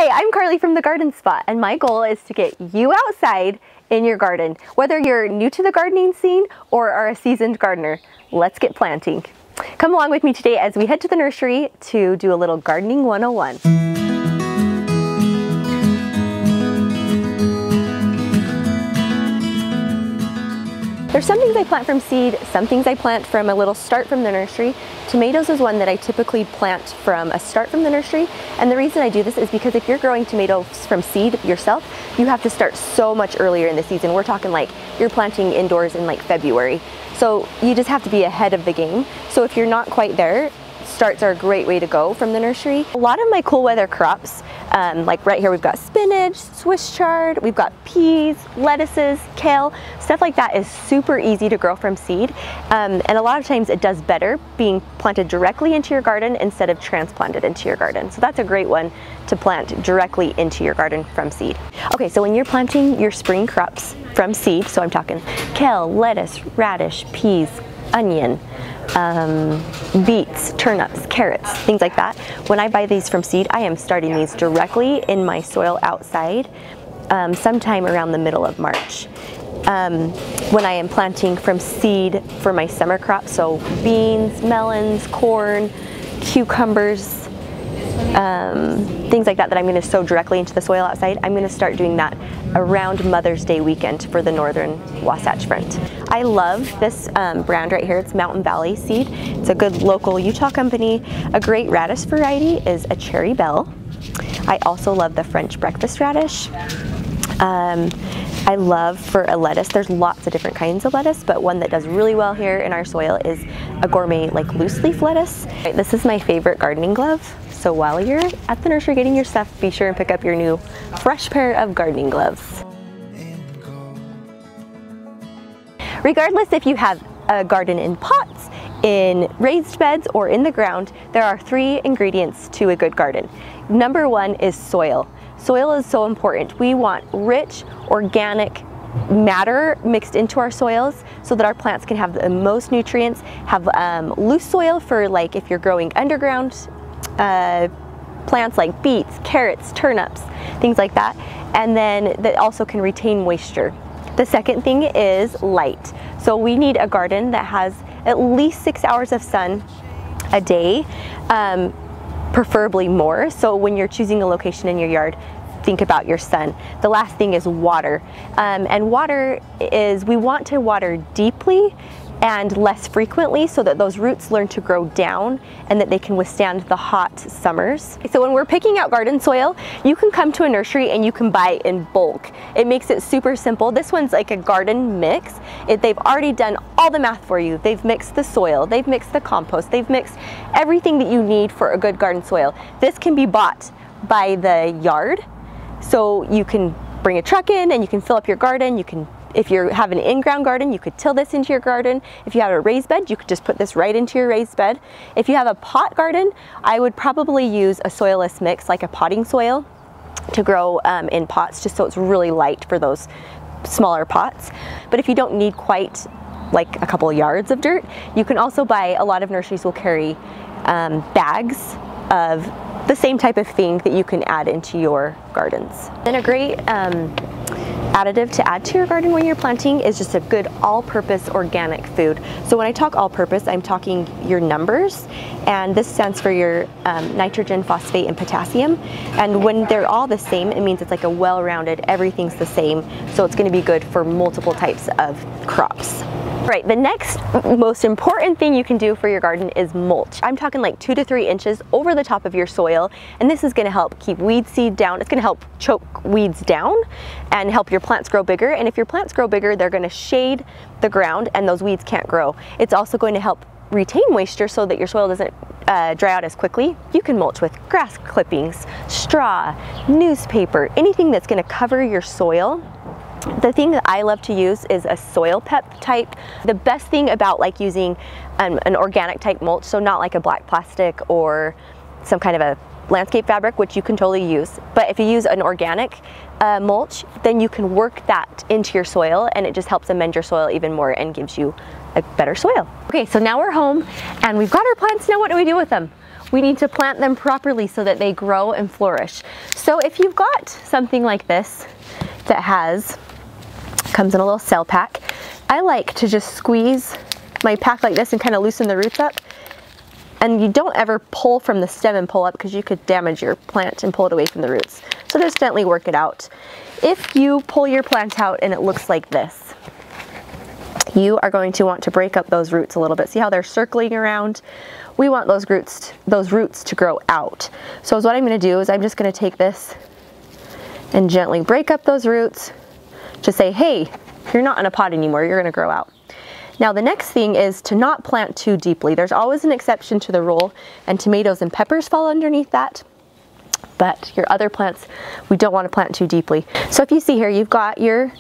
Hi, I'm Carly from The Garden Spot, and my goal is to get you outside in your garden. Whether you're new to the gardening scene or are a seasoned gardener, let's get planting. Come along with me today as we head to the nursery to do a little gardening 101. There's some things I plant from seed, some things I plant from a little start from the nursery. Tomatoes is one that I typically plant from a start from the nursery, and the reason I do this is because if you're growing tomatoes from seed yourself, you have to start so much earlier in the season. We're talking like you're planting indoors in like February. So you just have to be ahead of the game. So if you're not quite there, starts are a great way to go from the nursery. A lot of my cool weather crops, like right here we've got spinach, Swiss chard, we've got peas, lettuces, kale, stuff like that is super easy to grow from seed. And a lot of times it does better being planted directly into your garden instead of transplanted into your garden. So that's a great one to plant directly into your garden from seed. Okay, so when you're planting your spring crops from seed, so I'm talking kale, lettuce, radish, peas, onion, beets, turnips, carrots, things like that. When I buy these from seed, I am starting these directly in my soil outside sometime around the middle of March. When I am planting from seed for my summer crops, so beans, melons, corn, cucumbers, things like that I'm going to sow directly into the soil outside, I'm going to start doing that around Mother's Day weekend for the northern Wasatch Front. I love this brand right here. It's Mountain Valley Seed. It's a good local Utah company. A great radish variety is a Cherry Belle. I also love the French breakfast radish. I love for a lettuce, there's lots of different kinds of lettuce, but one that does really well here in our soil is a gourmet like loose leaf lettuce. This is my favorite gardening glove. So while you're at the nursery getting your stuff, be sure and pick up your new fresh pair of gardening gloves. Regardless if you have a garden in pots, in raised beds, or in the ground, there are 3 ingredients to a good garden. Number 1 is soil. Soil is so important. We want rich, organic matter mixed into our soils so that our plants can have the most nutrients, have loose soil for like if you're growing underground plants like beets, carrots, turnips, things like that, and then that also can retain moisture. The second thing is light. So we need a garden that has at least 6 hours of sun a day, preferably more. So when you're choosing a location in your yard, think about your sun. The last thing is water. And water is, we want to water deeply and less frequently so that those roots learn to grow down and that they can withstand the hot summers. So when we're picking out garden soil, you can come to a nursery and you can buy in bulk. It makes it super simple. This one's like a garden mix. They've already done all the math for you. They've mixed the soil, they've mixed the compost, they've mixed everything that you need for a good garden soil. This can be bought by the yard, so you can bring a truck in and you can fill up your garden. You can, if you have an in-ground garden, you could till this into your garden. If you have a raised bed, you could just put this right into your raised bed. If you have a pot garden, I would probably use a soilless mix, like a potting soil, to grow in pots, just so it's really light for those smaller pots. But if you don't need quite like a couple of yards of dirt, you can also buy, a lot of nurseries will carry bags of the same type of thing that you can add into your gardens. Then a great additive to add to your garden when you're planting is just a good all-purpose organic food. So when I talk all-purpose, I'm talking your numbers, and this stands for your nitrogen, phosphate, and potassium. And when they're all the same, it means it's like a well-rounded, everything's the same, so it's going to be good for multiple types of crops. Right, the next most important thing you can do for your garden is mulch. I'm talking like 2 to 3 inches over the top of your soil, and this is going to help keep weed seed down. It's going to help choke weeds down and help your plants grow bigger. And if your plants grow bigger, they're going to shade the ground and those weeds can't grow. It's also going to help retain moisture so that your soil doesn't dry out as quickly. You can mulch with grass clippings, straw, newspaper, anything that's going to cover your soil. The thing that I love to use is a soil pep type. The best thing about like using an organic type mulch, so not like a black plastic or some kind of a landscape fabric, which you can totally use, but if you use an organic mulch, then you can work that into your soil and it just helps amend your soil even more and gives you a better soil. Okay, so now we're home and we've got our plants. Now what do we do with them? we need to plant them properly so that they grow and flourish. So if you've got something like this that comes in a little cell pack, I like to just squeeze my pack like this and kind of loosen the roots up. And you don't ever pull from the stem and pull up because you could damage your plant and pull it away from the roots. So just gently work it out. If you pull your plant out and it looks like this, you are going to want to break up those roots a little bit. See how they're circling around? We want those roots to grow out. So what I'm going to do is I'm just going to take this and gently break up those roots to say, hey, you're not in a pot anymore, you're going to grow out. Now the next thing is to not plant too deeply. There's always an exception to the rule, and tomatoes and peppers fall underneath that. But your other plants, we don't want to plant too deeply. So if you see here, you've got your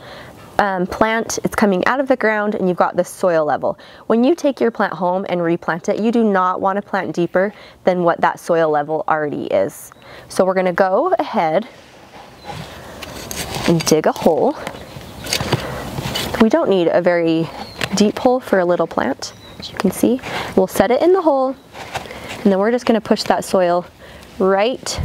plant, it's coming out of the ground, and you've got the soil level. When you take your plant home and replant it, you do not want to plant deeper than what that soil level already is. So we're going to go ahead and dig a hole. We don't need a very deep hole for a little plant, as you can see. We'll set it in the hole, and then we're just going to push that soil right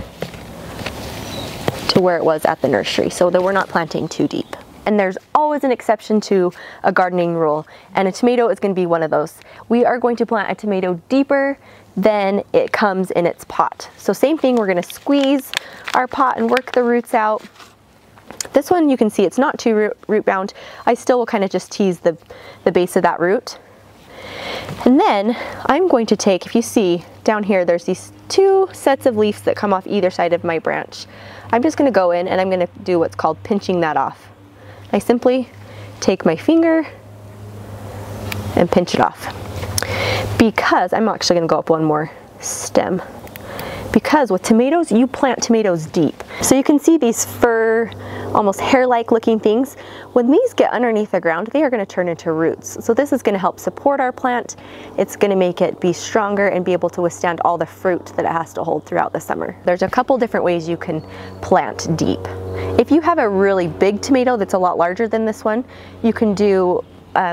to where it was at the nursery, so that we're not planting too deep. And there's always an exception to a gardening rule, and a tomato is going to be one of those. We are going to plant a tomato deeper than it comes in its pot. So same thing, we're going to squeeze our pot and work the roots out. This one, you can see it's not too root bound. I still will kind of just tease the base of that root. And then I'm going to take, if you see down here, there's these two sets of leaves that come off either side of my branch. I'm just going to go in and I'm going to do what's called pinching that off. I simply take my finger and pinch it off. Because I'm actually going to go up one more stem. Because with tomatoes, you plant tomatoes deep. So you can see these fur, almost hair-like looking things. When these get underneath the ground, they are going to turn into roots. So this is going to help support our plant. It's going to make it be stronger and be able to withstand all the fruit that it has to hold throughout the summer. There's a couple different ways you can plant deep. If you have a really big tomato that's a lot larger than this one, you can do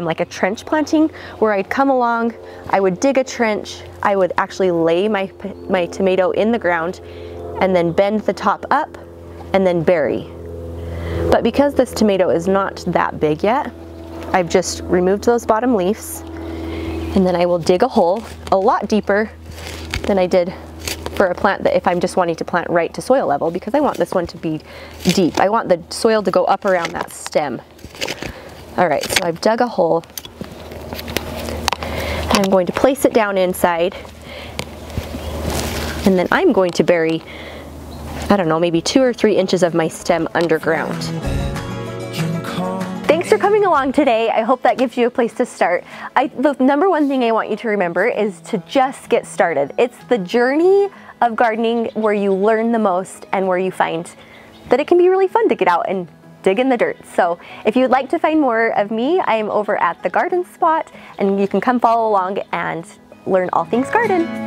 like a trench planting, where I'd come along, I would dig a trench, I would actually lay my tomato in the ground and then bend the top up and then bury. But because this tomato is not that big yet, I've just removed those bottom leaves, and then I will dig a hole a lot deeper than I did for a plant that if I'm just wanting to plant right to soil level, because I want this one to be deep. I want the soil to go up around that stem. All right, so I've dug a hole, and I'm going to place it down inside, and then I'm going to bury, I don't know, maybe 2 or 3 inches of my stem underground. Thanks for coming along today. I hope that gives you a place to start. The number one thing I want you to remember is to just get started. It's the journey of gardening where you learn the most and where you find that it can be really fun to get out and dig in the dirt. So if you'd like to find more of me, I am over at the Garden Spot, and you can come follow along and learn all things garden.